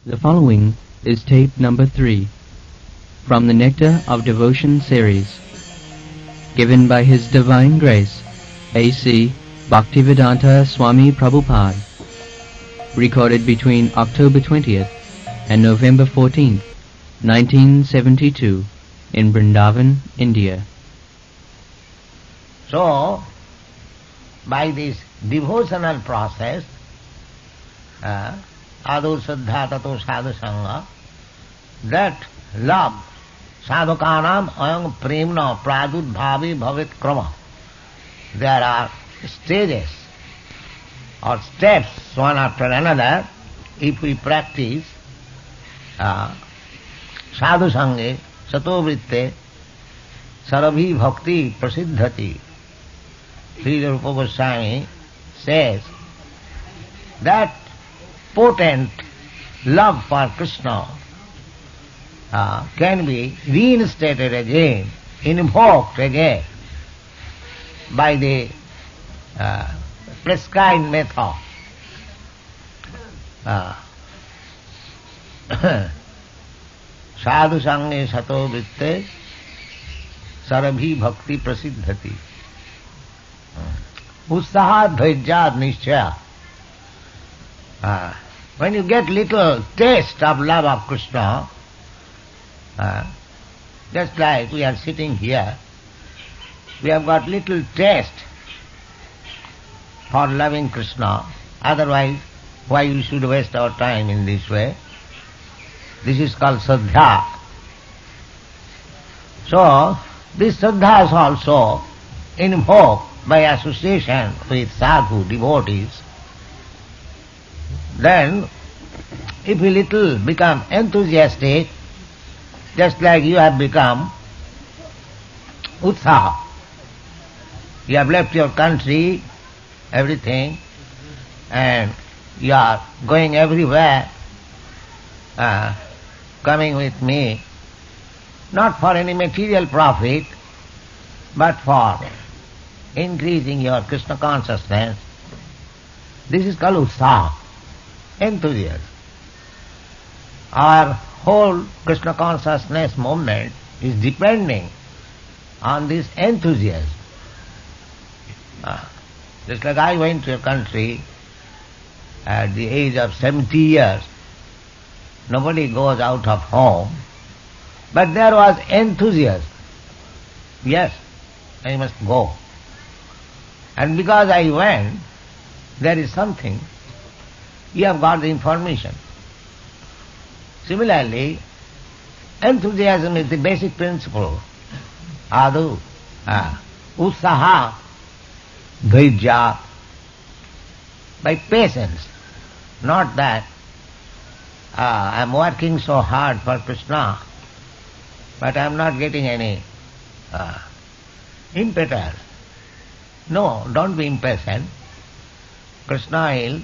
The following is tape number 3 from the Nectar of Devotion series, given by His Divine Grace, A.C. Bhaktivedanta Swami Prabhupada, recorded between October 20th and November 14th, 1972, in Vrindavan, India. So, by this devotional process, Adu Saddha Tato Sadhu Sangha, that love, sadhukanam ayam premna pradudbhavi bhavit krama. There are stages or steps one after another. If we practice sadhu sange sato vritte sarabhi bhakti prasiddhati, Srila Rupa Goswami says that potent love for Krishna can be reinstated again, invoked again by the prescribed method. Sadhu sange sato vritte sarabhi bhakti prasiddhati. Utsaha dhvajjad nishchaya. When you get little taste of love of Krishna, just like we are sitting here, we have got little taste for loving Krishna. Otherwise, why we should waste our time in this way? This is called Saddha. So, this Saddha is also invoked by association with sadhu, devotees. Then, if we little become enthusiastic, just like you have become utsaha, you have left your country, everything, and you are going everywhere, coming with me, not for any material profit, but for increasing your Krishna consciousness. This is called utsaha, enthusiasm. Our whole Krishna consciousness movement is depending on this enthusiasm. Just like I went to a country at the age of 70 years, nobody goes out of home, but there was enthusiasm. Yes, I must go. And because I went, there is something, you have got the information. Similarly, enthusiasm is the basic principle. Adu, utsaha, dhvajjat, by patience. Not that I am working so hard for Krishna, but I am not getting any impetus. No, don't be impatient. Krishna will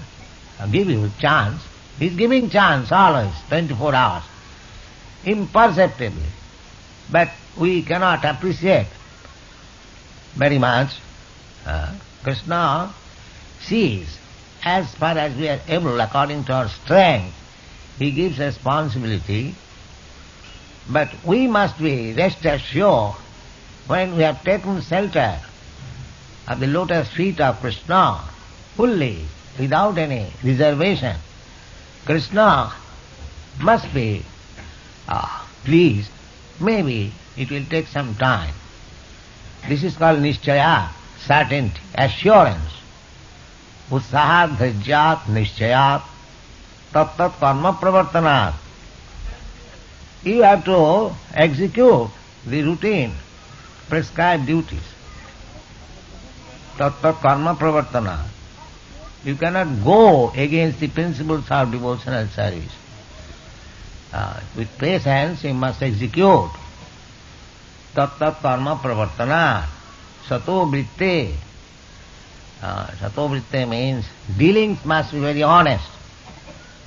give you chance. He is giving chance always, 24 hours, imperceptibly. But we cannot appreciate very much. Krishna sees as far as we are able, according to our strength. He gives responsibility. But we must be rest assured, when we have taken shelter of the lotus feet of Krishna fully, without any reservation, Krishna must be pleased. Maybe it will take some time. This is called nishchaya, certainty, assurance. Utsahat dhajjat nishchayat tat tat karma pravartanat. You have to execute the routine, prescribed duties. Tat tat karma pravartanat. You cannot go against the principles of devotional service. With patience you must execute. Tat tat karma pravartana. Sato vritte. Sato vritte means dealings must be very honest.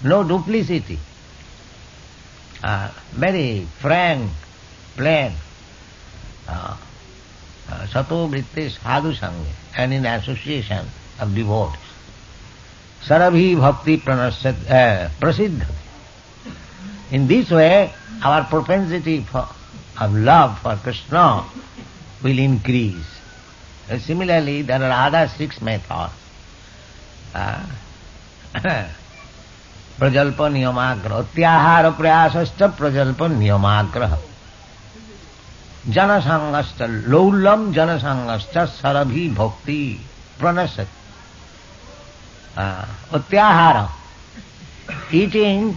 No duplicity. Very frank, plain. Sato vritte sadhu sange, and in association of devotees. Sarabhi bhakti prasiddha. In this way, our propensity of love for Krishna will increase. Similarly, there are other 6 methods. Prajalpa niyamagraha, tyahara prayasascha prajalpa niyamagraha, janasangascha, laulam janasangascha sarabhi bhakti pranasat. Utyahara, eating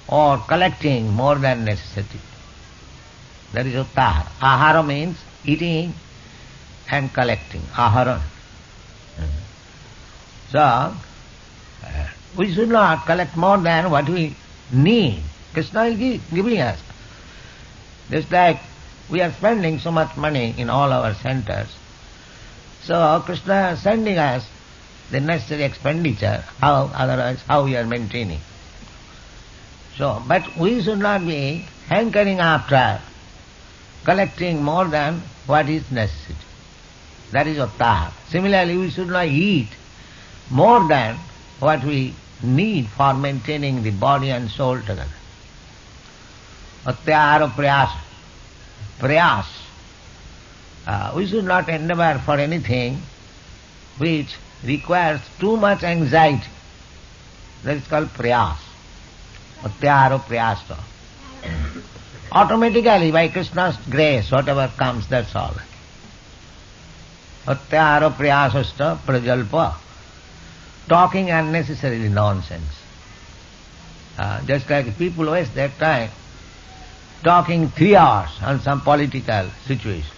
or collecting more than necessity. That is uttahara. Ahara means eating and collecting. Ahara. So, we should not collect more than what we need. Krishna is giving us. Just like we are spending so much money in all our centers. So Krishna is sending us the necessary expenditure. Otherwise, how we are maintaining? So, but we should not be hankering after collecting more than what is necessary. That is uttahara. Similarly, we should not eat more than what we need for maintaining the body and soul together. Atyahara prayas. Prayas. We should not endeavor for anything which requires too much anxiety. That is called prayas. Atyahara prayasa. Automatically, by Krishna's grace, whatever comes, that's all. Atyahara prayasasta prajalpa. Talking unnecessarily nonsense. Just like people waste their time talking 3 hours on some political situation.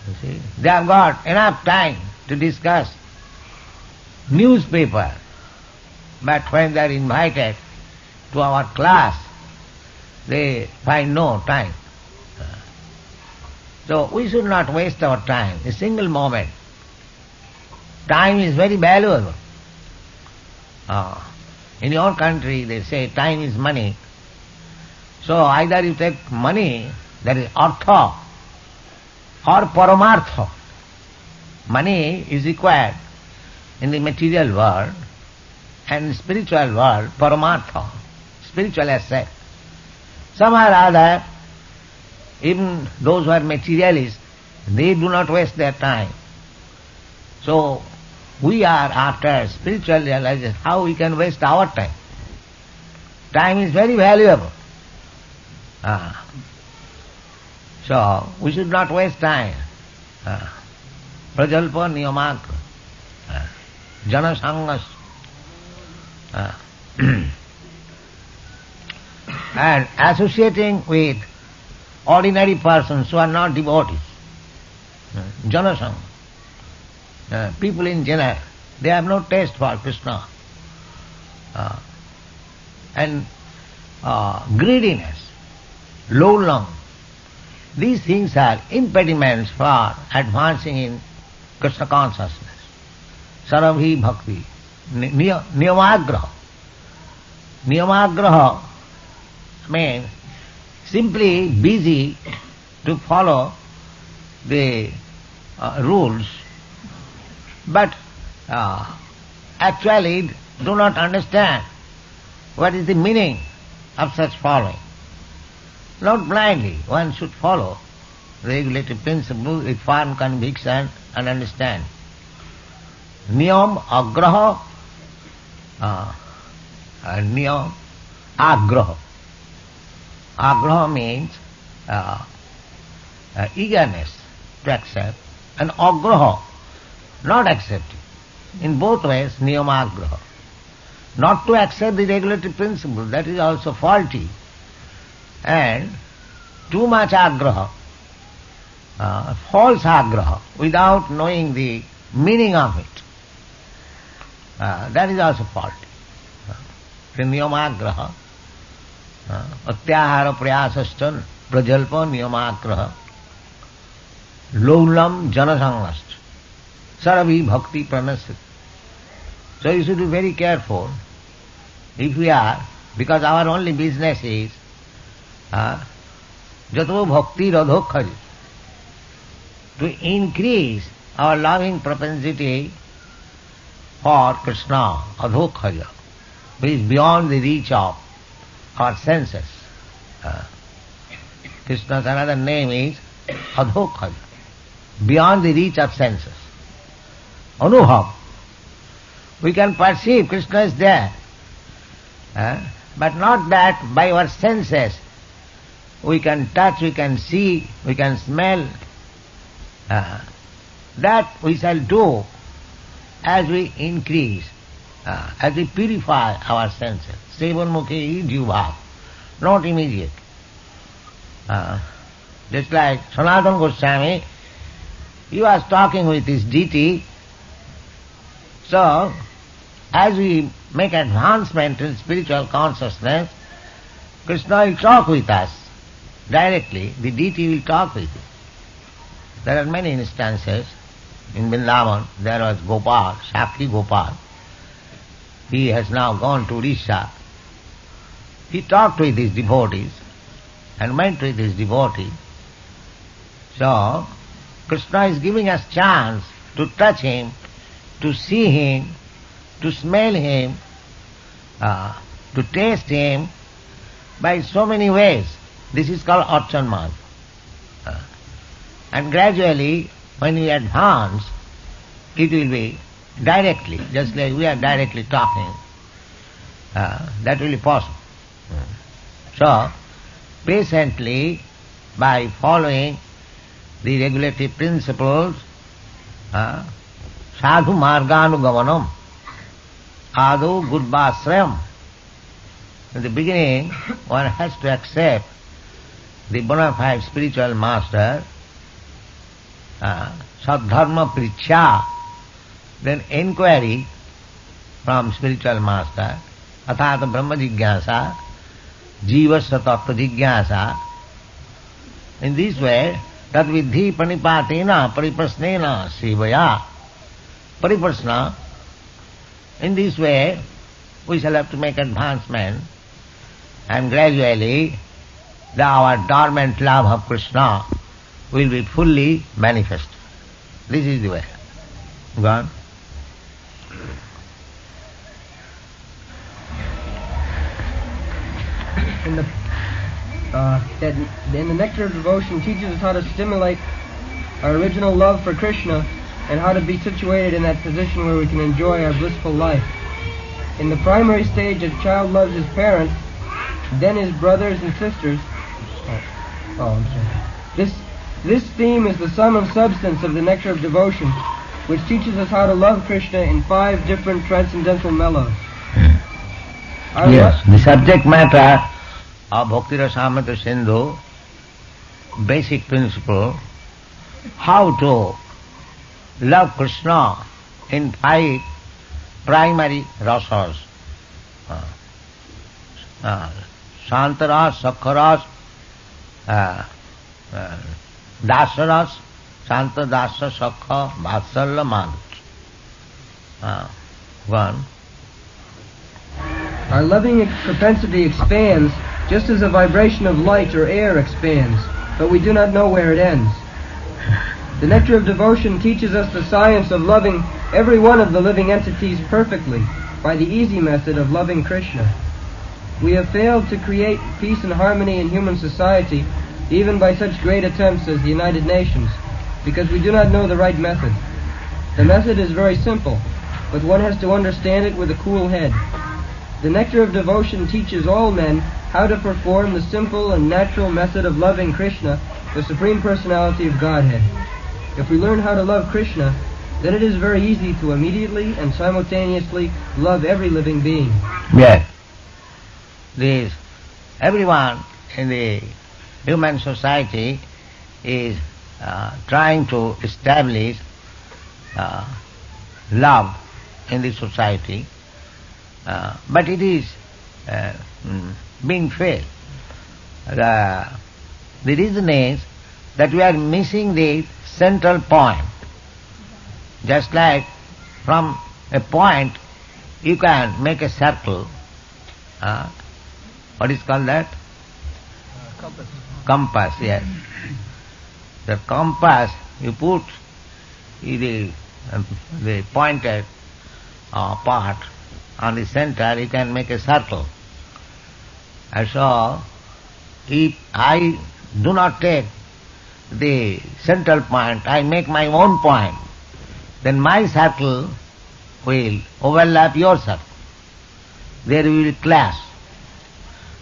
You see, they have got enough time to discuss newspaper, but when they are invited to our class, they find no time. So we should not waste our time, a single moment. Time is very valuable. In your country they say time is money. So either you take money, that is artha, or paramartha. Money is required in the material world, and in the spiritual world, paramartha, spiritual asset. Somehow or other, even those who are materialists, they do not waste their time. So we are after spiritual realization, how we can waste our time. Time is very valuable. So we should not waste time. Prajalpa niyamakra. Janasangas. And associating with ordinary persons who are not devotees. Janasanga. People in general, they have no taste for Krishna. And greediness, low lung, these things are impediments for advancing in Krishna consciousness. Sarabhi bhakti, niyamagraha. Niyamagraha means simply busy to follow the rules, but actually do not understand what is the meaning of such following. Not blindly, one should follow regulative principles with firm conviction and understand. Niyam agraha, niyam agraha. Agraha means eagerness to accept, and agraha, not accepting. In both ways, niyamagraha. Not to accept the regulative principle, that is also faulty. And too much agraha, false agraha, without knowing the meaning of it, that is also faulty. Niyamagraha, atyahara prayasascha prajalpa niyamagraha, laulam janasangast, sarabhi bhakti pranasya. So you should be very careful if we are, because our only business is jato bhakti radhokhari, to increase our loving propensity for Krishna, adhokhaya, which is beyond the reach of our senses. Krishna's another name is Adhokad, beyond the reach of senses. Anubhav. We can perceive Krishna is there, but not that by our senses. We can touch, we can see, we can smell. That we shall do as we increase, as we purify our senses. Sevanmukhi jivbhav, not immediate. Just like Sanatana Goswami, he was talking with his deity. So, as we make advancement in spiritual consciousness, Krishna will talk with us directly. The deity will talk with you. There are many instances. In Vrindavan, there was Gopal, Shakti Gopal. He has now gone to Odisha. He talked with his devotees and went with his devotee. So, Krishna is giving us chance to touch him, to see him, to smell him, to taste him by so many ways. This is called Archanman. And gradually, when we advance, it will be directly, just like we are directly talking. That will be possible. So, patiently, by following the regulative principles, sadhu marganugamanam, adu gudbasrayam. In the beginning, one has to accept the bona fide spiritual master, sadharma prichya, then inquiry from spiritual master, athata brahma jigyasa, jivasya tattva jigyasa. In this way, tad vidhi panipatena pariprasnena sivaya. Pariprasna, in this way, we shall have to make advancement, and gradually our dormant love of Krishna will be fully manifest. This is the way. Go on. In the Nectar of Devotion teaches us how to stimulate our original love for Krishna and how to be situated in that position where we can enjoy our blissful life. In the primary stage, a child loves his parents, then his brothers and sisters. I'm sorry. This theme is the sum and substance of the Nectar of Devotion, which teaches us how to love Krishna in 5 different transcendental mellows. Yes, the subject matter of Bhakti Rasamrita Sindhu, basic principle, how to love Krishna in 5 primary rasas. Shantaras, Sakharas, Dasaras, Shanta, Dasa, Sakha, Vatsalya, Manus. One. Our loving propensity expands just as a vibration of light or air expands, but we do not know where it ends. The Nectar of Devotion teaches us the science of loving every one of the living entities perfectly by the easy method of loving Krishna. We have failed to create peace and harmony in human society even by such great attempts as the United Nations, because we do not know the right method. The method is very simple, but one has to understand it with a cool head. The Nectar of Devotion teaches all men how to perform the simple and natural method of loving Krishna, the Supreme Personality of Godhead. If we learn how to love Krishna, then it is very easy to immediately and simultaneously love every living being. Yes. Everyone in the human society is trying to establish love in the society, but it is being failed. The reason is that we are missing the central point. Just like from a point you can make a circle. What is called that? Compass. Compass, yes. The compass, you put the pointed part on the center, you can make a circle. And so, if I do not take the central point, I make my own point, then my circle will overlap your circle. There we will clash.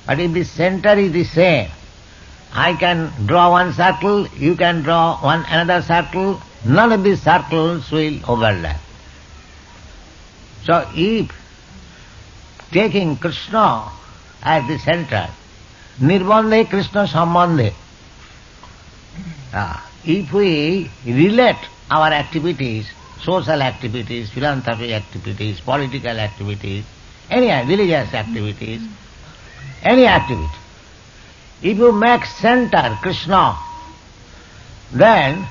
But if the center is the same, I can draw one circle, you can draw another circle, none of these circles will overlap. So if taking Krishna as the center, nirbandhe Krishna sambandhe, if we relate our activities, social activities, philanthropic activities, political activities, any religious activities, any activity, if you make center Krishna, then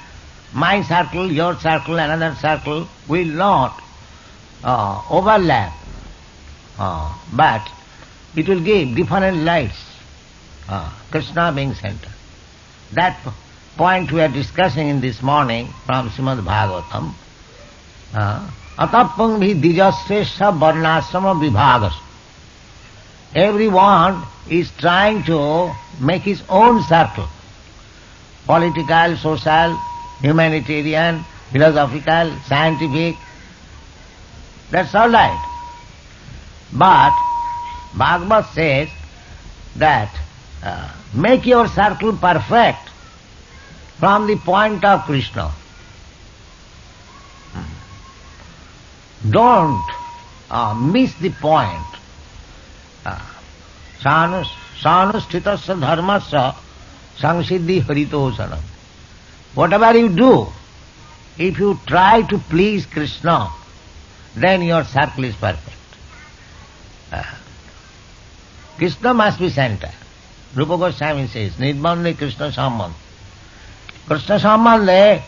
my circle, your circle, another circle will not overlap, but it will give different lights, Krishna being center. That point we are discussing in this morning from Srimad Bhagavatam. Atapang bhi dijasresha varnasrama vibhagas. Everyone is trying to make his own circle. Political, social, humanitarian, philosophical, scientific. That's all right. But Bhagavad says that make your circle perfect from the point of Krishna. Don't miss the point. Sanusthitasa dharmasya samsiddhi haritosanam. Whatever you do, if you try to please Krishna, then your circle is perfect. Krishna must be center. Rupa Goswami says, Nirbandhe Krishna sambandhe. Krishna sambandhe,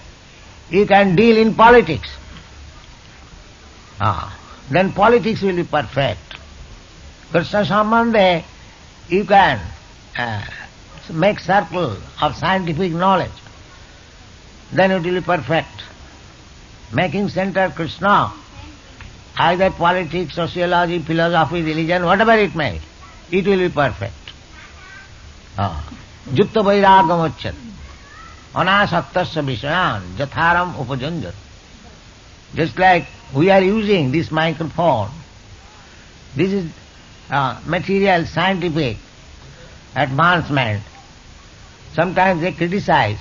you can deal in politics. Then politics will be perfect. Krishna sambandhe, you can make circle of scientific knowledge. Then it will be perfect. Making center Krishna, either politics, sociology, philosophy, religion, whatever it may, it will be perfect. Jutta vairagam uchyat. Anasaktasya vishayan jatharam upajanjat. Just like we are using this microphone, this is material scientific advancement. Sometimes they criticize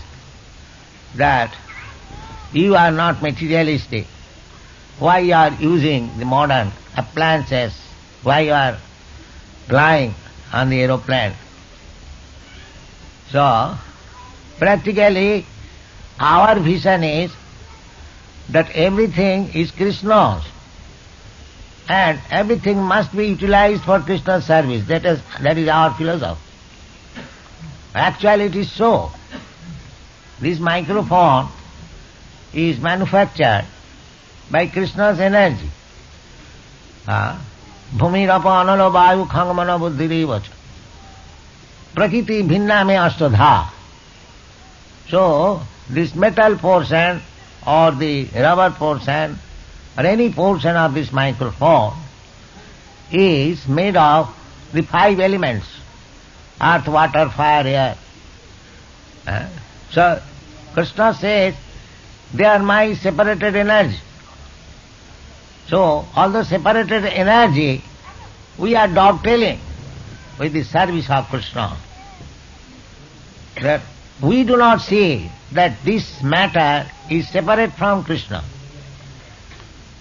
that you are not materialistic. Why you are using the modern appliances? Why you are flying on the aeroplane? So, practically, our vision is that everything is Krishna's and everything must be utilized for Krishna's service. That is our philosophy. Actually, it is so. This microphone is manufactured by Krishna's energy. Bhumirapa analo vayu khangamana buddhirivacha. Prakriti bhinna me ashtadha. So, this metal portion or the rubber portion or any portion of this microphone is made of the 5 elements: earth, water, fire, air. So, Krishna says, they are my separated energy. So, all the separated energy, we are dovetailing with the service of Krishna. That we do not see that this matter is separate from Krishna.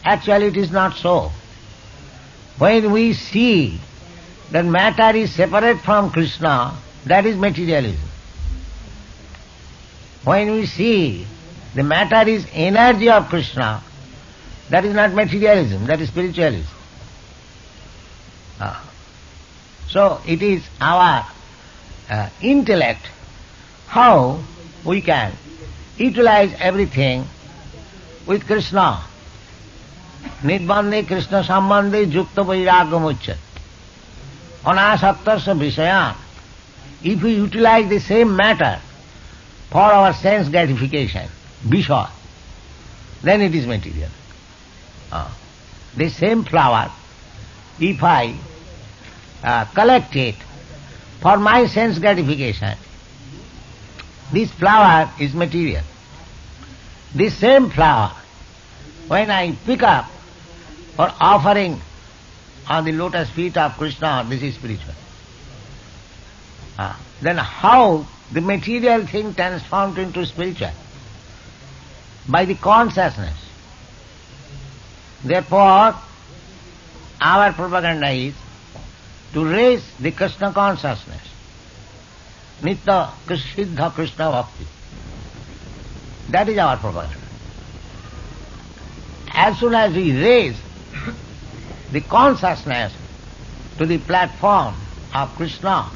Actually, it is not so. When we see that matter is separate from Krishna, that is materialism. When we see the matter is energy of Krishna, that is not materialism, that is spiritualism. So it is our intellect how we can utilize everything with Krishna. Nirbandhe Krishna sambandhe yukta vairagam uchyat. Anasaktasya vishayan. If we utilize the same matter for our sense gratification, visha, then it is material. The same flower, if I collect it for my sense gratification. This flower is material. This same flower, when I pick up for offering on the lotus feet of Krishna, this is spiritual. Then how the material thing transformed into spiritual? By the consciousness. Therefore, our propaganda is to raise the Krishna consciousness. Nitya Siddha Krishna Bhakti. That is our propaganda. As soon as we raise the consciousness to the platform of Krishna,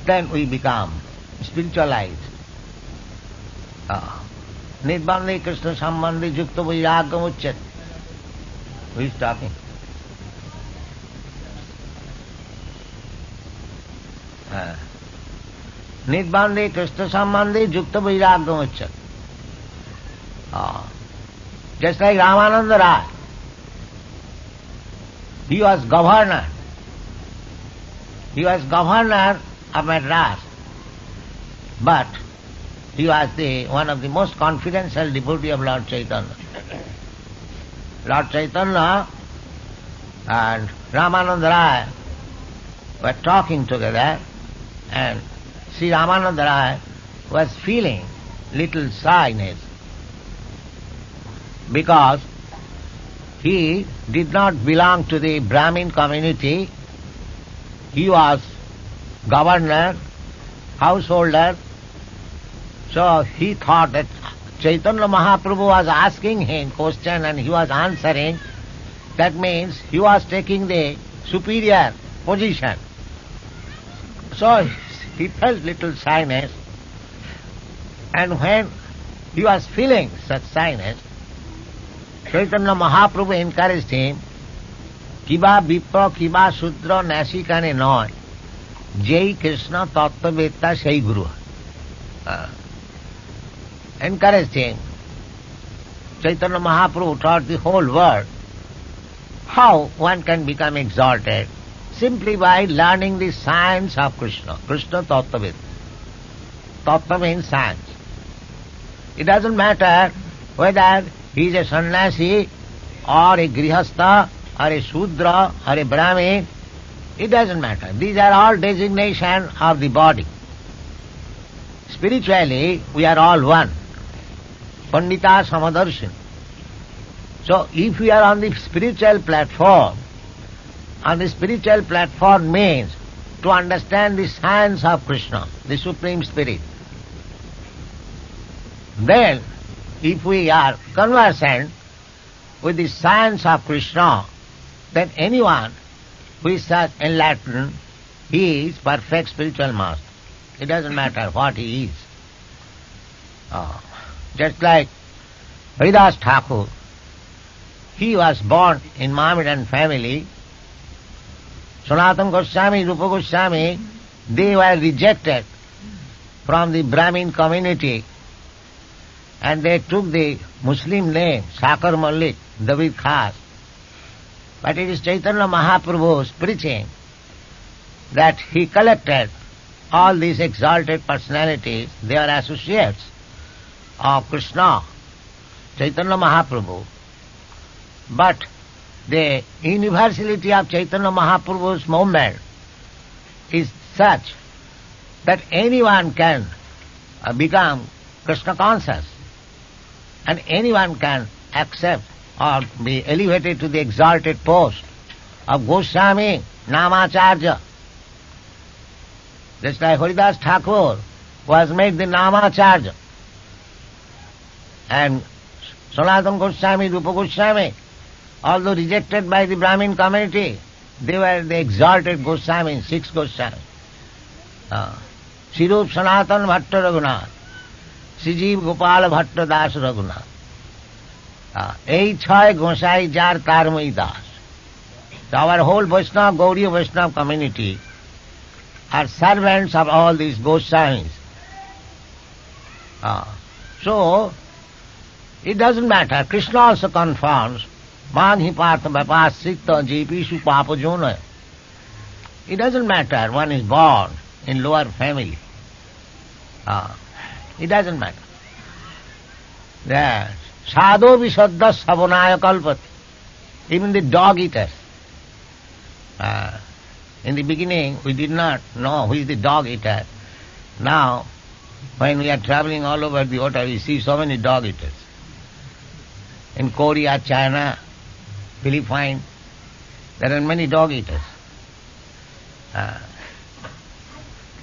then we become spiritualized. Nirbandhe Krishna Sambandhe Yukta Vairagam Uchyat. Who is talking? Nirbandhe Krishna Sambandhe Yukta Vairagam Uchyat. Just like Ramananda Rai. He was governor. He was governor of Madras. But he was one of the most confidential devotee of Lord Chaitanya. Lord Chaitanya and Ramananda Rai were talking together, and Sri Ramananda Rai was feeling little shyness because he did not belong to the Brahmin community. He was governor, householder. So he thought that Chaitanya Mahaprabhu was asking him question and he was answering. That means he was taking the superior position. So he felt little shyness. And when he was feeling such shyness, Chaitanya Mahaprabhu encouraged him, Kiba Vipra, Kiba Sudra, Nasikane Noy, Jai Krishna Tattvavetta Sai Guru. Encouraged him. Chaitanya Mahaprabhu taught the whole world how one can become exalted simply by learning the science of Krishna. Krishna Tattvavetta. Tattva means science. It doesn't matter whether he is a sannyasi or a grihastha or a shudra or a brahmin. It doesn't matter. These are all designations of the body. Spiritually, we are all one. Pandita Samadarshini. So, if we are on the spiritual platform means to understand the science of Krishna, the Supreme Spirit. Then, if we are conversant with the science of Krishna, then anyone who is such enlightened, he is perfect spiritual master. It doesn't matter what he is. Just like Haridas Thakur, he was born in Mohammedan family. Sanatana Goswami, Rupa Goswami, they were rejected from the Brahmin community and they took the Muslim name, Sakar Malik, David Khas. But it is Chaitanya Mahaprabhu's preaching that he collected all these exalted personalities, they are associates of Krishna, Chaitanya Mahaprabhu. But the universality of Chaitanya Mahaprabhu's movement is such that anyone can become Krishna conscious and anyone can accept or be elevated to the exalted post of Goswami, Namacharya. Just like Haridas Thakur was made the Namacharya. And Sanatana Goswami, Rupa Goswami, although rejected by the Brahmin community, they were the exalted Goswami, 6 Goswami. Shirup Sanatana Bhatta Raghunath, Sijiv Gopala Bhatta Das Raghunath. Ei Chai Gosai Jar Tarmai Das. So our whole Vaishnava, Gauriya Vaishnava community are servants of all these Goswamis. So, it doesn't matter. Krishna also confirms, Manhi Partha Vapasrikta Jepishu Papa Jona. It doesn't matter one is born in lower family. It doesn't matter. The sadho visaddha savonaya kalpati. Even the dog eaters. In the beginning we did not know who is the dog eater. Now, when we are traveling all over the world, we see so many dog eaters. In Korea, China, Philippines, there are many dog eaters.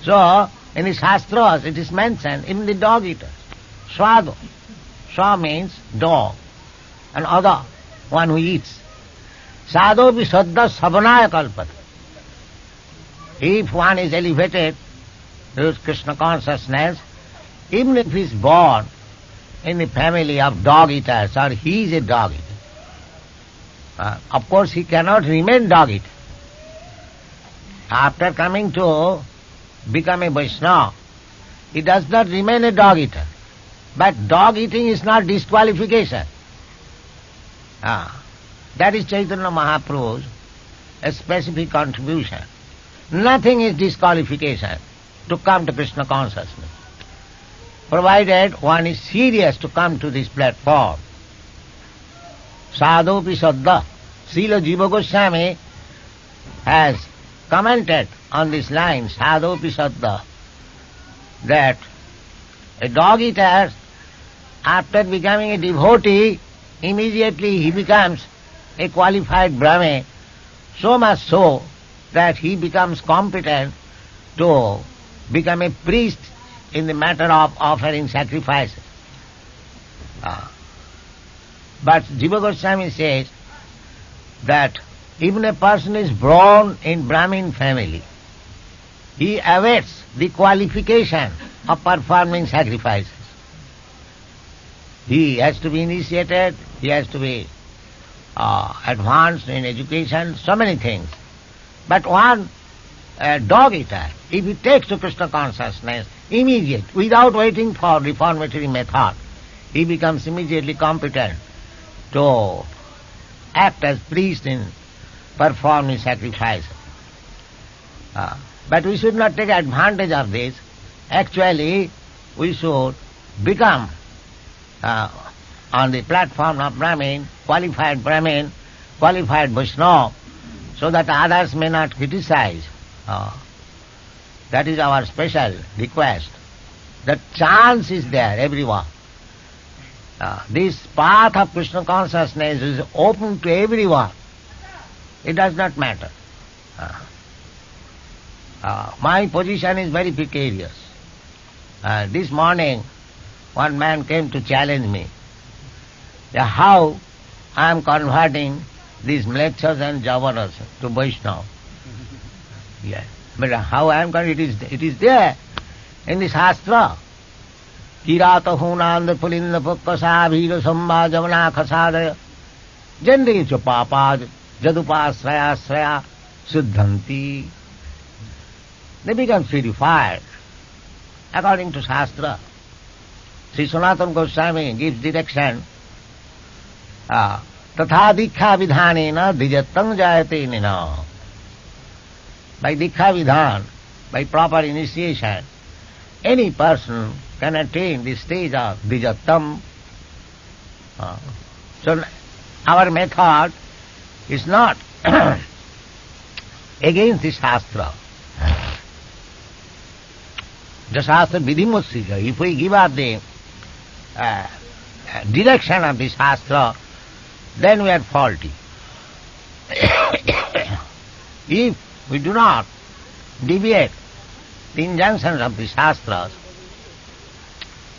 So, in the Shastras it is mentioned, even the dog eaters. Swado. Swa means dog, and other, one who eats. Sadho visaddha savanaya kalpati. If one is elevated to Krishna consciousness, even if he is born in the family of dog eaters, or he is a dog eater, of course he cannot remain dog eater. After coming to become a Vaishnava, he does not remain a dog eater. But dog eating is not disqualification. That is Chaitanya Mahaprabhu's a specific contribution. Nothing is disqualification to come to Krishna consciousness, provided one is serious to come to this platform. Sadhopi Saddha. Srila Jiva Goswami has commented on this line, Sadhopi Saddha, that a dog eater, after becoming a devotee, immediately he becomes a qualified Brahmin, so much so that he becomes competent to become a priest in the matter of offering sacrifices. But Jiva Goswami says that even a person is born in Brahmin family, he awaits the qualification of performing sacrifices. He has to be initiated, he has to be advanced in education, so many things. But one dog eater, if he takes to Krishna consciousness, immediate, without waiting for reformatory method, he becomes immediately competent to act as priest in performing sacrifice. But we should not take advantage of this. Actually, we should become on the platform of Brahmin, qualified Vaishnava, so that others may not criticize. That is our special request. The chance is there, everyone. This path of Krishna consciousness is open to everyone. It does not matter. My position is very precarious. This morning, one man came to challenge me how I am converting these mlecchas and javanas to Vaishnava. Yes. But how I am converting, it is there in the Shastra. Kirata hunanda pulinda pukkasa bhira samba javana khasadaya jandi cha papa jadupasraya sraya siddhanti. They become purified according to Shastra. Sri Sanatana Goswami gives direction. Tatha dikha vidhanena dijattam jayate nina. By dikha vidhan, by proper initiation, any person can attain the stage of dijattam. So our method is not against the Shastra. The Shastra vidhimutsika. If we give up the direction of the Shastra, then we are faulty. If we do not deviate the injunctions of the Shastras,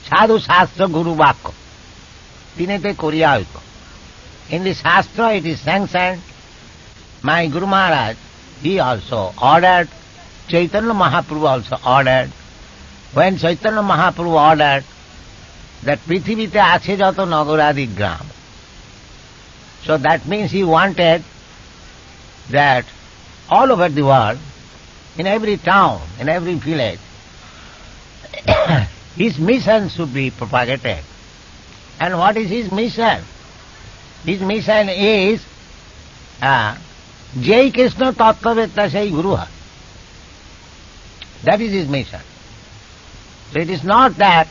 Sadhu Shastra Guru Vakka, Tinete Koryayuka. In the Shastra it is sanctioned. My Guru Maharaj, he also ordered, Chaitanya Mahaprabhu also ordered. When Chaitanya Mahaprabhu ordered that Prithivite ache jato nagaradik gram, so that means he wanted that all over the world, in every town, in every village, his mission should be propagated. And what is his mission? His mission is Jai Krishna Tattvavetta Sai Guru. That is his mission. So it is not that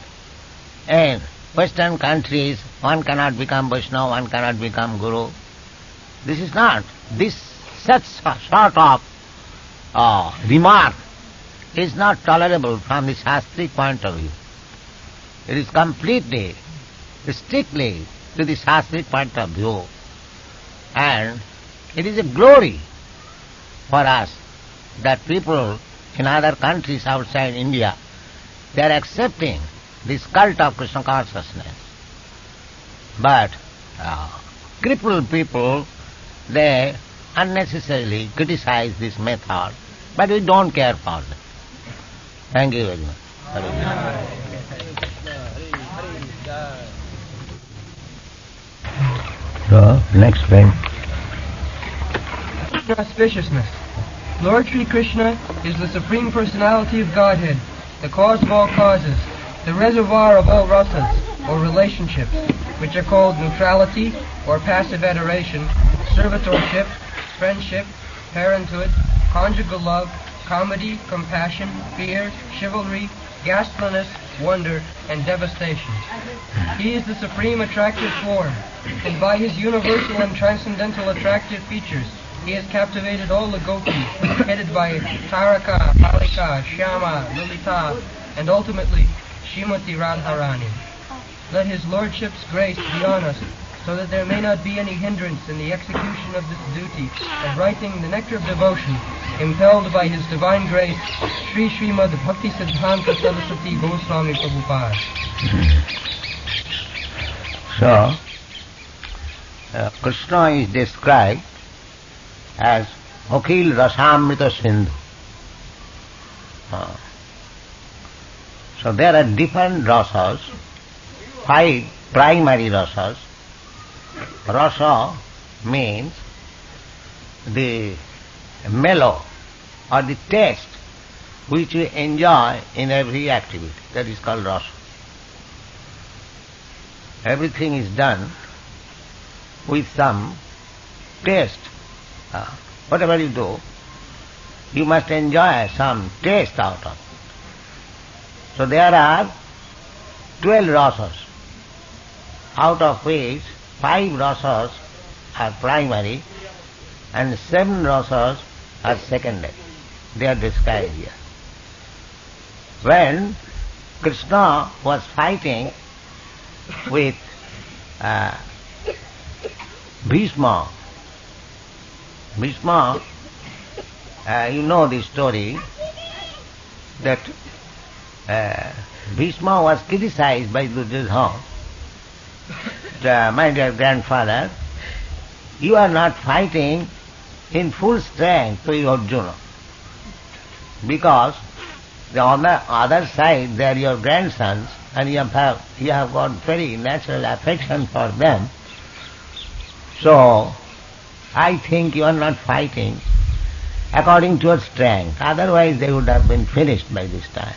in Western countries one cannot become Vaishnava, one cannot become Guru. This is not. Such sort of remark is not tolerable from the Shastric point of view. It is completely, strictly to the Shastric point of view. And it is a glory for us that people in other countries outside India, they are accepting this cult of Krishna consciousness. But crippled people, they unnecessarily criticize this method, but we don't care for them. Thank you very much. So, next thing. Auspiciousness. Lord Sri Krishna is the Supreme Personality of Godhead, the cause of all causes, the reservoir of all rasas, or relationships, which are called neutrality, or passive adoration, servitorship, friendship, parenthood, conjugal love, comedy, compassion, fear, chivalry, ghastliness, wonder, and devastation. He is the supreme attractive form, and by his universal and transcendental attractive features, he has captivated all the gopis, headed by Taraka, Palika, Shyama, Lilita, and ultimately Srimati Radharani. Let his Lordship's grace be on us, so that there may not be any hindrance in the execution of this duty of writing the nectar of devotion, impelled by his divine grace, Sri Srimad Bhakti-Siddhanta Saraswati Goswami Prabhupada. So, Krishna is described as Akhil Rasamrita Sindhu. So there are different rasas, 5 primary rasas. Rasa means the mellow or the taste which we enjoy in every activity. That is called rasa. Everything is done with some taste. Whatever you do, you must enjoy some taste out of it. So there are 12 rasas, out of which 5 rasas are primary and 7 rasas are secondary. They are described here. When Krishna was fighting with Bhishma, you know the story that Bhishma was criticized by Duryodhana. My dear grandfather, you are not fighting in full strength to Arjuna, because on the other side they are your grandsons and you have got very natural affection for them. So I think you are not fighting according to your strength, otherwise they would have been finished by this time.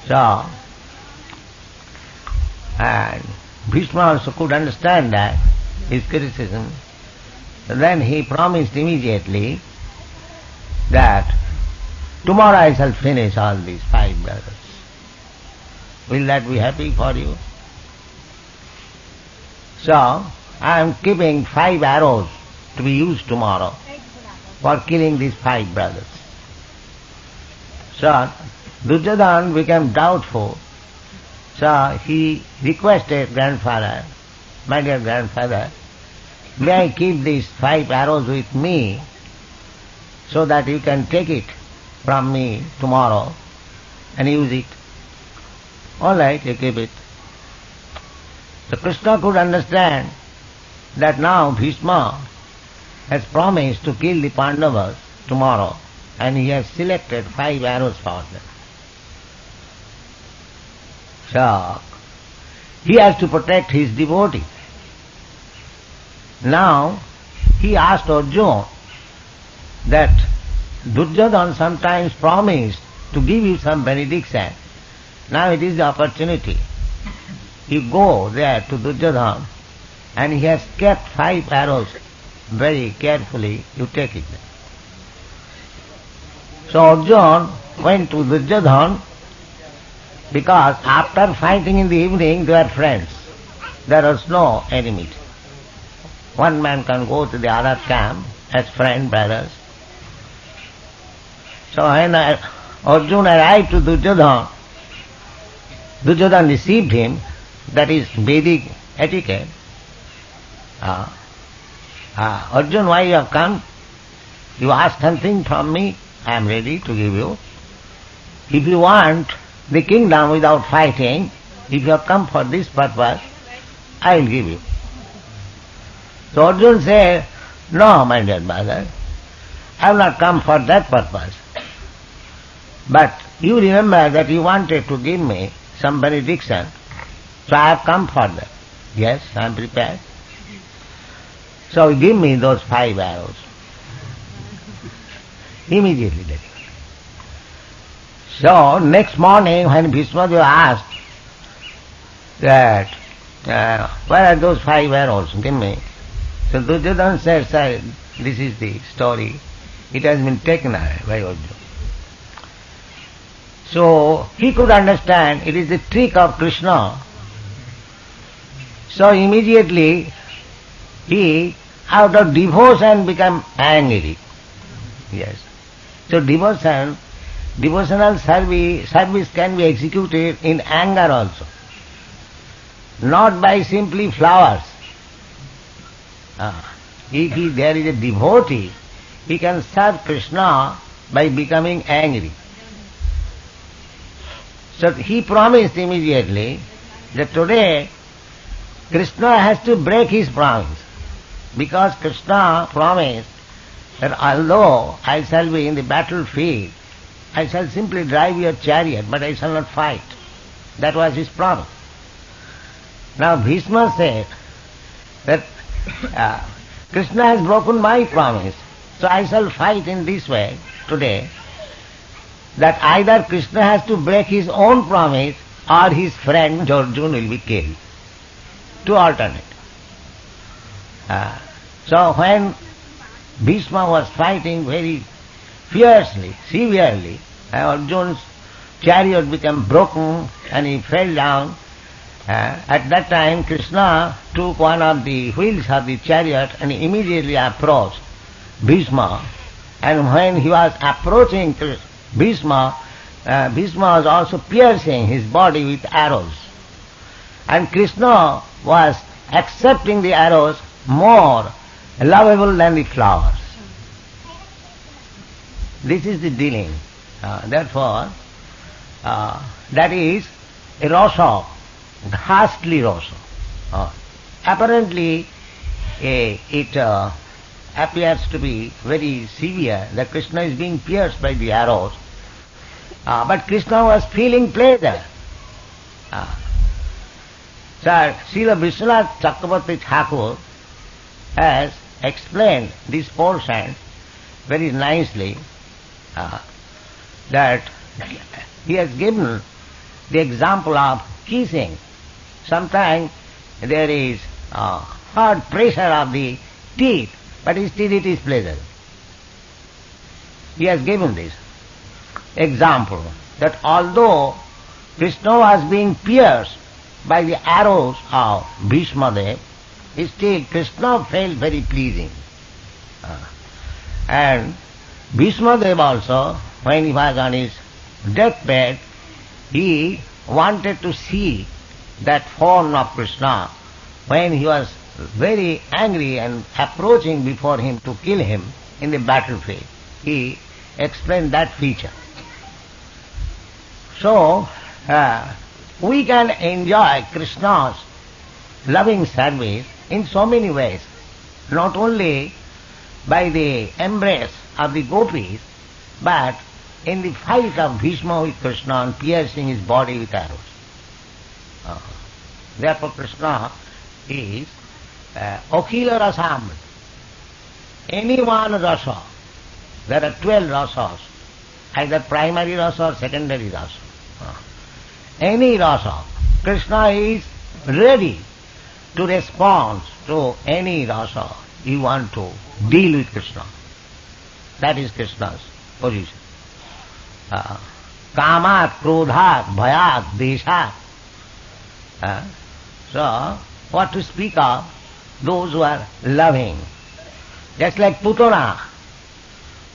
So, and Bhishma also could understand that, his criticism. So then he promised immediately that tomorrow I shall finish all these 5 brothers. Will that be happy for you? So, I am keeping 5 arrows to be used tomorrow for killing these 5 brothers. So, Duryodhana became doubtful. So, he requested grandfather, my dear grandfather, may I keep these 5 arrows with me so that you can take it from me tomorrow and use it. All right, you keep it. So Krishna could understand that now Bhishma has promised to kill the Pandavas tomorrow, and he has selected 5 arrows for them. So, he has to protect his devotee. Now, he asked Arjuna that Duryodhana sometimes promised to give you some benediction. Now it is the opportunity. You go there to Duryodhana, and he has kept 5 arrows very carefully. You take it. So Arjuna went to Duryodhana because after fighting in the evening they were friends. There was no enmity. One man can go to the other camp as friend, brothers. So when Arjuna arrived to Duryodhana, Duryodhana received him. That is Vedic etiquette. Arjuna, why you have come? You ask something from me, I am ready to give you. If you want the kingdom without fighting, if you have come for this purpose, I will give you. So Arjuna said, no, my dear brother, I have not come for that purpose. But you remember that you wanted to give me some benediction, so I have come for that. Yes, I am prepared. So give me those 5 arrows. Immediately delivered. So next morning when Bhishma asked that, where are those 5 arrows? Give me. So Duryodhana said, sir, this is the story. It has been taken away by Arjuna. So he could understand it is the trick of Krishna. So immediately he, out of devotion, became angry. Yes. So devotional service can be executed in anger also. Not by simply flowers. If there is a devotee, he can serve Krishna by becoming angry. So he promised immediately that today Krishna has to break his promise, because Krishna promised that although I shall be in the battlefield, I shall simply drive your chariot, but I shall not fight. That was his promise. Now Bhishma said that Krishna has broken my promise, so I shall fight in this way today, that either Krishna has to break his own promise or his friend Arjuna will be killed. 2 alternate. So when Bhishma was fighting very fiercely, severely, Arjuna's chariot became broken and he fell down. At that time Krishna took one of the wheels of the chariot and immediately approached Bhishma. And when he was approaching Bhishma, Bhishma was also piercing his body with arrows. And Krishna was accepting the arrows more lovable than the flowers. This is the dealing. Therefore, that is a rasa, ghastly rasa. Apparently, it appears to be very severe that Krishna is being pierced by the arrows. But Krishna was feeling pleasure. Sir, Srila Vishwanath Chakravarti Thakur has explained this portion very nicely, that he has given the example of kissing. Sometimes there is hard pressure of the teeth, but still it is pleasant. He has given this example, that although Krishna was being pierced by the arrows of Bhishma, still Krishna felt very pleasing. And Bhishma also, when he was on his deathbed, he wanted to see that form of Krishna when he was very angry and approaching before him to kill him in the battlefield. He explained that feature. So, we can enjoy Krishna's loving service in so many ways, not only by the embrace of the gopis, but in the fight of Bhishma with Krishna and piercing his body with arrows. Therefore Krishna is Akhila Rasam. Any one rasa, there are 12 rasas, either primary rasa or secondary rasa. Any rasa, Krishna is ready to respond to any rasa you want to deal with Krishna. That is Krishna's position. kamat, krodhat, bhayat, deshat. So, what to speak of those who are loving? Just like Putana.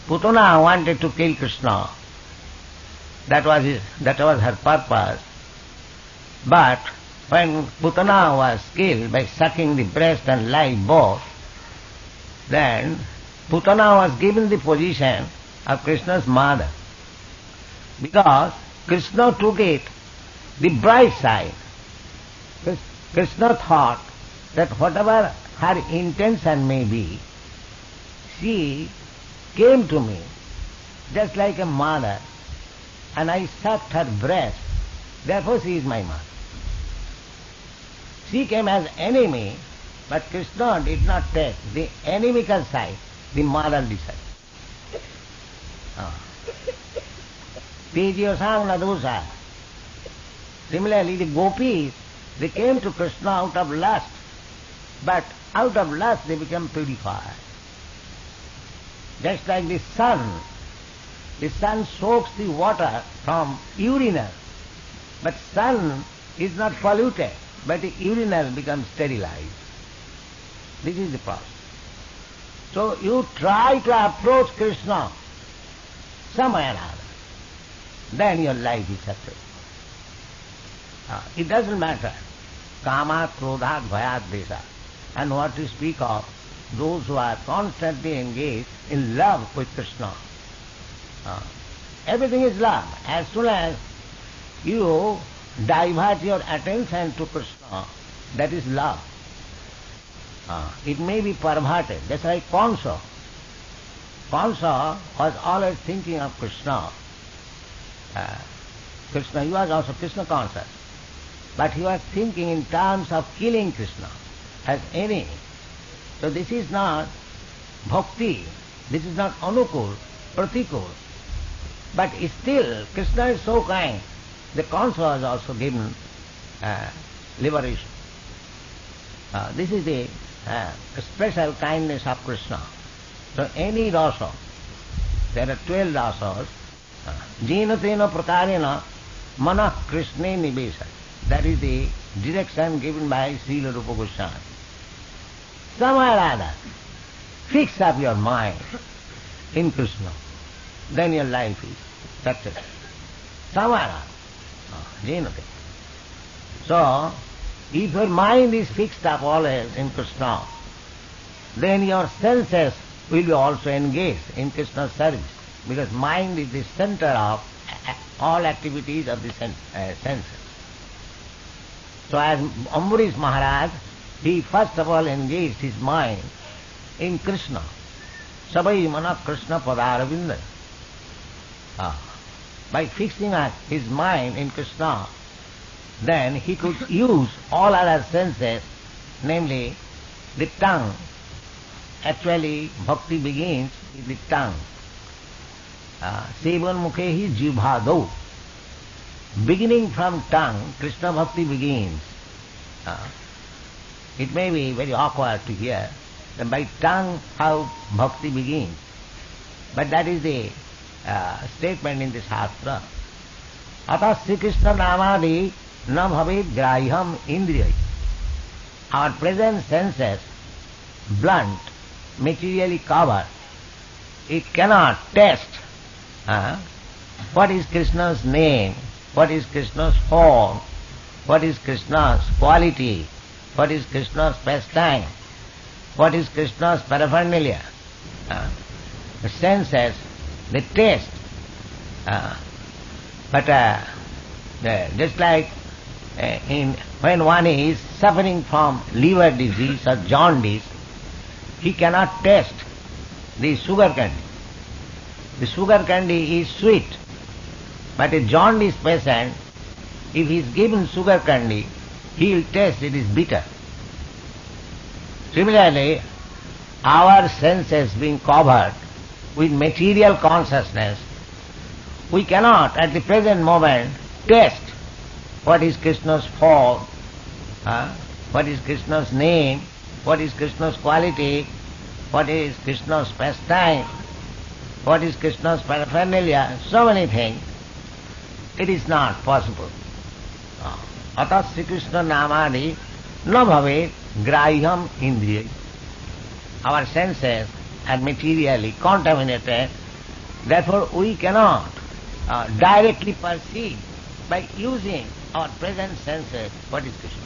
Putana wanted to kill Krishna. That was her purpose. But when Putana was killed by sucking the breast and live both, then Putana was given the position of Krishna's mother. Because Krishna took it the bright side. Krishna thought that whatever her intention may be, she came to me just like a mother, and I sucked her breast, therefore she is my mother. She came as enemy, but Krishna did not take the inimical side, the motherly side. Tejyosang nadosa. Similarly, the gopis, they came to Krishna out of lust, but out of lust they became purified. Just like the sun soaks the water from urinal, but sun is not polluted, but the urinal becomes sterilized. This is the process. So you try to approach Krishna some way or other, then your life is successful. It doesn't matter. Kamat, krodhat, bhayat, deshat. And what to speak of those who are constantly engaged in love with Krishna. Everything is love. As soon as you divert your attention to Krishna, that is love. It may be perverted. That's like Kansa. Kansa was always thinking of Krishna. Krishna, he was also Krishna conscious. But he was thinking in terms of killing Krishna as enemy. So this is not bhakti, this is not anukul, pratikul. But still, Krishna is so kind, the Kansa was also given liberation. This is the special kindness of Krishna. So any rasa, there are 12 rasas, jena tena prakarena mana Krishne nivesa. That is the direction given by Srila Rupa Goswami. Somewhere or other, fix up your mind in Krishna, then your life is successful. Somewhere or other. So, if your mind is fixed up always in Krishna, then your senses will be also engaged in Krishna's service, because mind is the center of all activities of the senses. So as Ambarish Maharaj, he first of all engaged his mind in Krishna. Sabai mana Krishna padaravinda. By fixing his mind in Krishna, then he could use all other senses, namely the tongue. Actually, bhakti begins with the tongue. Sevan mukhehi jibhadau. Beginning from tongue, Krishna bhakti begins. It may be very awkward to hear that by tongue how bhakti begins. But that is the statement in the Shastra. Ata Sri Krishna namadi na bhavet graham indriyai. Our present senses, blunt, materially covered, it cannot test what is Krishna's name, what is Krishna's form, what is Krishna's quality, what is Krishna's pastime, what is Krishna's paraphernalia. The senses, they taste. But just like when one is suffering from liver disease or jaundice, he cannot taste the sugar candy. The sugar candy is sweet, but a jaundice patient, if he is given sugar candy, he will taste it is bitter. Similarly, our senses being covered with material consciousness, we cannot at the present moment taste what is Krishna's form, what is Krishna's name, what is Krishna's quality, what is Krishna's pastime. what is Krishna's paraphernalia, so many things. It is not possible. Atas Sri Krishna namadi na bhave grahyam indriya. Our senses are materially contaminated, therefore we cannot directly perceive by using our present senses what is Krishna.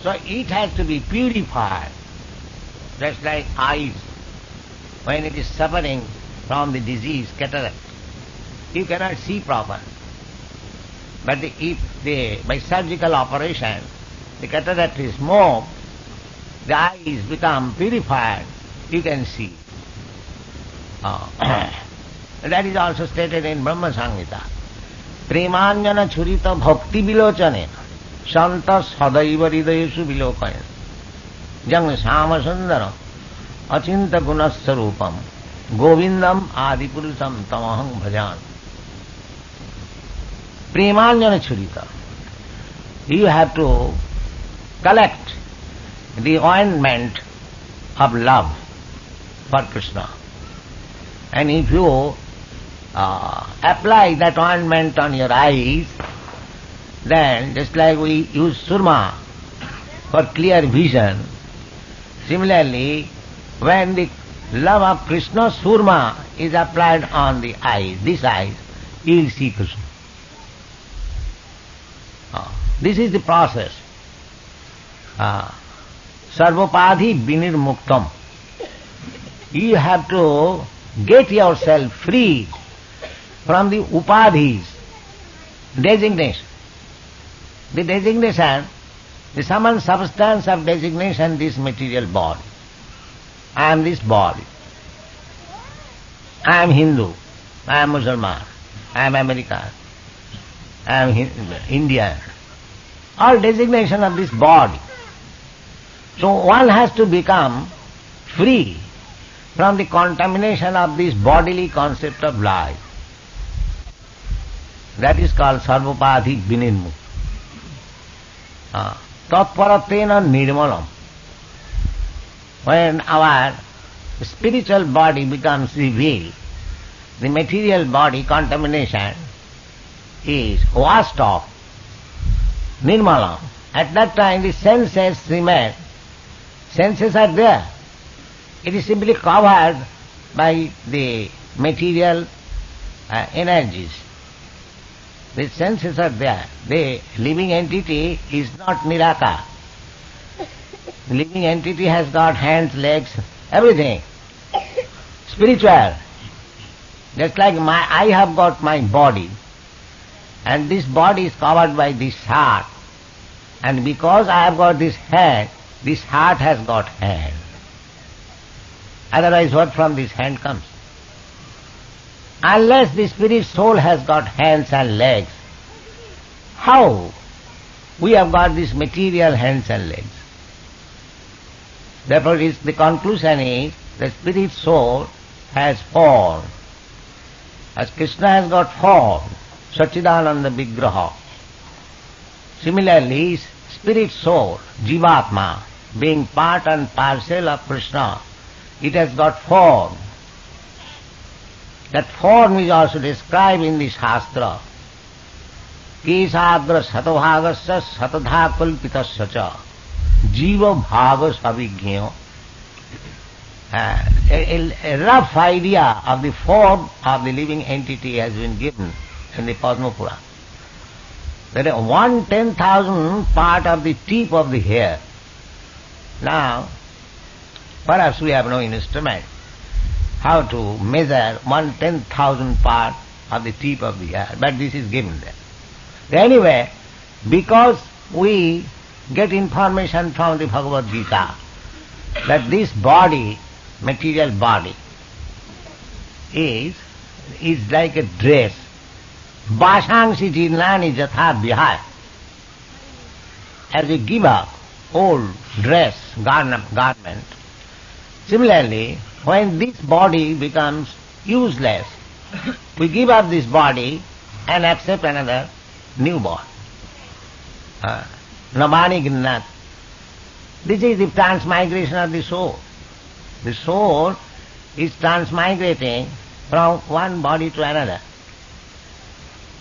So it has to be purified, just like eyes, when it is suffering from the disease cataract. You cannot see proper. But if by surgical operation the cataract is moved, the eyes become purified, you can see. That is also stated in Brahma Samhita. Premanjana churita bhakti vilochane santa sadaiva hridayeshu vilokane jang sama sundara achinta gunasarupam govindam adipurusham tamaham bhajan. Premanjana churita. You have to collect the ointment of love for Krishna. And if you apply that ointment on your eyes, then just like we use surma for clear vision, similarly, when the love of Krishna surma is applied on the eyes, this eyes, you will see Krishna. This is the process. Sarvapadhi vinirmuktam. You have to get yourself free from the upadhis, designation. The designation, the sum and substance of designation, this material body. I am this body. I am Hindu. I am Muslim. I am American. I am Indian. All designation of this body. So one has to become free from the contamination of this bodily concept of life. That is called sarvapadhi vinirmukta. Tatparatena nirmalam. When our spiritual body becomes revealed, the material body contamination is washed off. Nirmalam. At that time the senses remain. Senses are there. It is simply covered by the material energies. The senses are there. The living entity is not Nirakar. The living entity has got hands, legs, everything. Spiritual. Just like I have got my body, and this body is covered by this heart. And because I have got this hand, this heart has got hand. Otherwise what from this hand comes? Unless the spirit soul has got hands and legs, how we have got this material hands and legs? Therefore the conclusion is the spirit soul has form. As Krishna has got form, Satchidananda Vigraha. Similarly, spirit soul, Jivatma, being part and parcel of Krishna, it has got form. That form is also described in the Shastra. Kesadra satabhagasya satadha kalpitasya cha jiva bhaga savigyo. A rough idea of the form of the living entity has been given in the Padma Purana. There is 1/10,000 part of the tip of the hair. Now, perhaps we have no instrument how to measure 1/10,000 part of the tip of the hair, but this is given there. Anyway, because we get information from the Bhagavad Gita that this body, material body, is like a dress. Vashangsi jirnani jatha vihaya. As we give up old dress, garment, similarly, when this body becomes useless, we give up this body and accept another new body. Navani Ginnat. This is the transmigration of the soul. The soul is transmigrating from one body to another.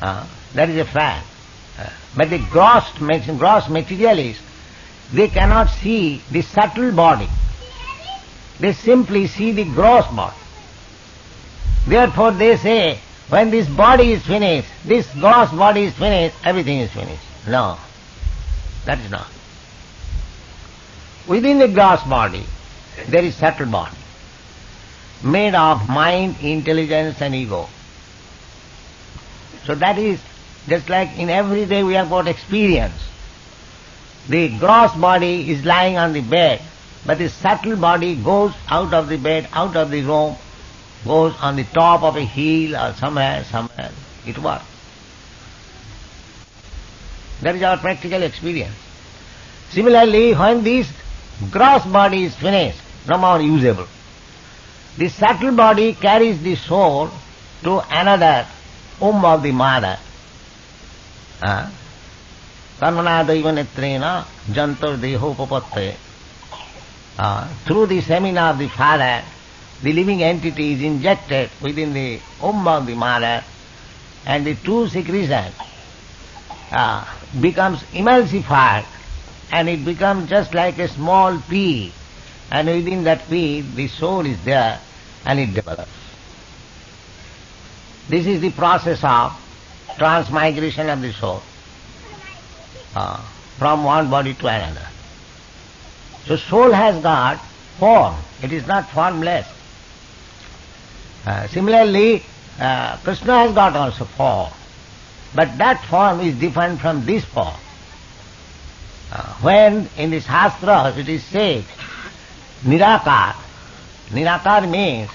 That is a fact. But the gross materialists, they cannot see the subtle body. They simply see the gross body. Therefore they say, when this body is finished, this gross body is finished, everything is finished. No, that is not. Within the gross body, there is subtle body, made of mind, intelligence and ego. So that is just like in every day we have got experience. The gross body is lying on the bed, but the subtle body goes out of the bed, out of the room, goes on the top of a hill or somewhere, it works. That is our practical experience. Similarly, when this gross body is finished, no more usable, the subtle body carries the soul to another womb of the mother. Karmana daivanetrena jantar dehopapatte. Through the semina of the father, the living entity is injected within the womb of the mother, and the two secretion becomes emulsified, and it becomes just like a small pea, and within that pea the soul is there, and it develops. This is the process of transmigration of the soul from one body to another. So soul has got form, it is not formless. Similarly, Krishna has got also form, but that form is different from this form. When in the Shastras it is said, Nirakar, Nirakar means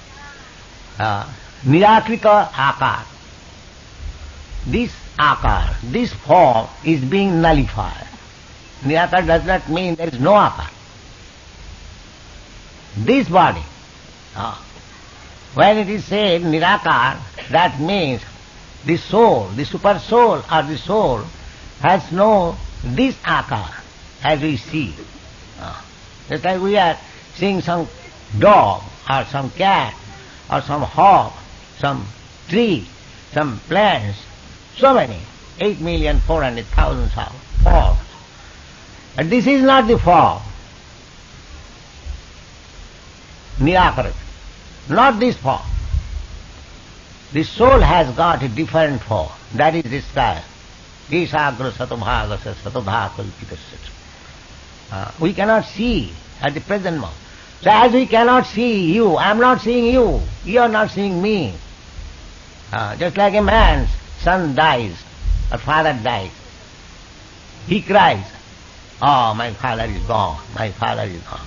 Nirakrita Akar. This Akar, this form is being nullified. Nirakar does not mean there is no Akar. This body, when it is said Nirakar, that means the soul, the super soul or the soul has no this Akar as we see. Just like we are seeing some dog or some cat or some hawk, some tree, some plants, so many, 8,400,000 forms. But this is not the form. Nirakarita. Not this form. The soul has got a different form. That is described. Isagra satobhagasa satobhakalpitasya. We cannot see at the present moment. So as we cannot see you, I am not seeing you, you are not seeing me. Just like a man's son dies, or father dies. He cries, oh, my father is gone, my father is gone.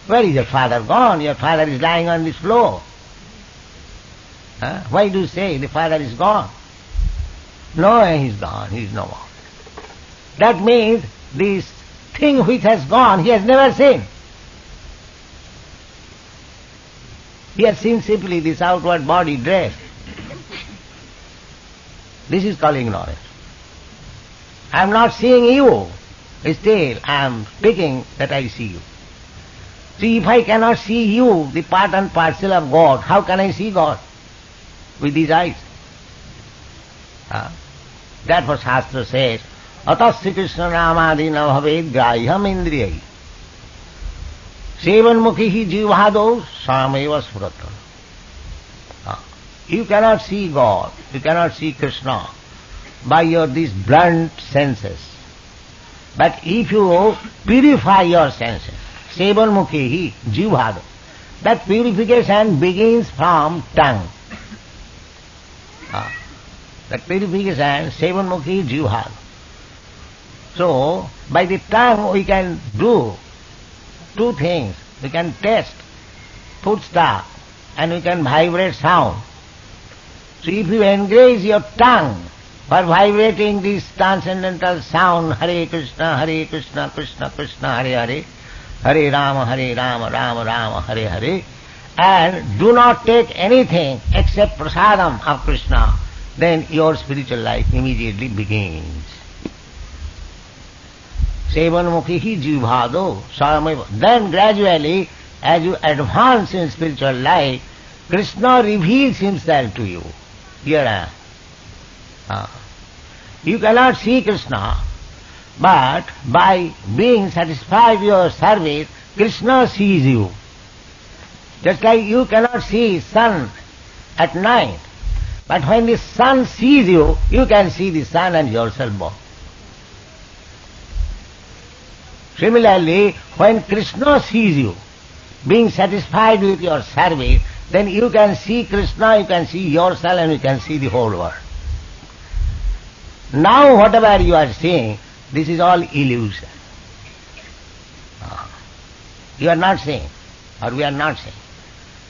Where is your father gone? Your father is lying on this floor. Why do you say the father is gone? No, he is gone, he is no more. That means this thing which has gone, he has never seen. He has seen simply this outward body dress. This is called ignorance. I am not seeing you, still I am speaking that I see you. See, if I cannot see you, the part and parcel of God, how can I see God? With these eyes. Therefore Shastra says, Atasya Krishna Ramadi na bhaved grahyam indriyai. Sevan mukhi jivhado sameva surata. You cannot see God, you cannot see Krishna by your these blunt senses. But if you purify your senses, Sevan mukhi jivhado, that purification begins from tongue. That purification, Sevan mukhi jivhado. So, by the tongue we can do two things. We can taste food stuff and we can vibrate sound. So if you engage your tongue for vibrating this transcendental sound, Hare Krishna, Krishna Krishna, Hare Hare, Hare Rama, Rama Rama, Hare Hare, and do not take anything except prasadam of Krishna, then your spiritual life immediately begins. Sevan mukhi jivhado sarameva. Then gradually as you advance in spiritual life, Krishna reveals himself to you. Here I am. You cannot see Krishna, but by being satisfied with your service, Krishna sees you. Just like you cannot see sun at night, but when the sun sees you, you can see the sun and yourself both. Similarly, when Krishna sees you, being satisfied with your service, then you can see Krishna, you can see yourself, and you can see the whole world. Now whatever you are seeing, this is all illusion. You are not seeing, or we are not seeing,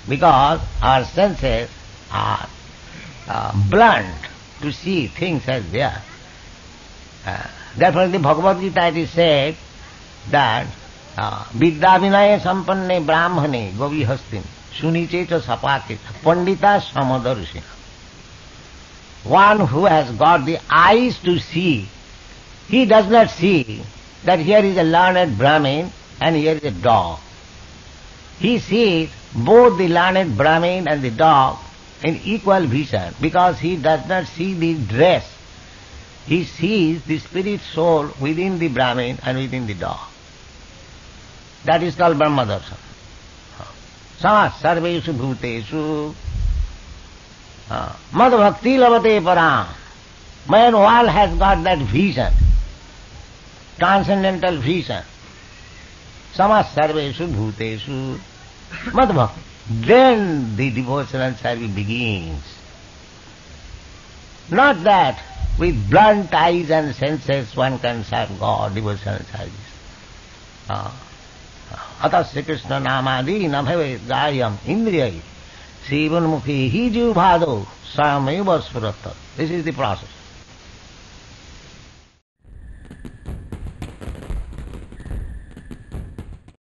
because our senses are blunt to see things as they are. Therefore in the Bhagavad Gita it is said that Vidya Vinaya Sampanne Brahmane Govihastin Sunicheta Sapaketa Pandita Samadarshina. One who has got the eyes to see, he does not see that here is a learned Brahmin and here is a dog. He sees both the learned Brahmin and the dog in equal vision, because he does not see the dress. He sees the spirit soul within the Brahmin and within the dog. That is called Brahma Darshan. Sama sarveshu bhuteshu mad bhakti lavate param. Man all has got that vision, transcendental vision. Sama sarveshu bhuteshu mad bhakti. Then the devotional service begins. Not that with blunt eyes and senses one can serve God, devotional service. Atasya Krishna namadi nabhave gayam indriyai Sivanmukhi hi jivbhado sameva suratta. This is the process.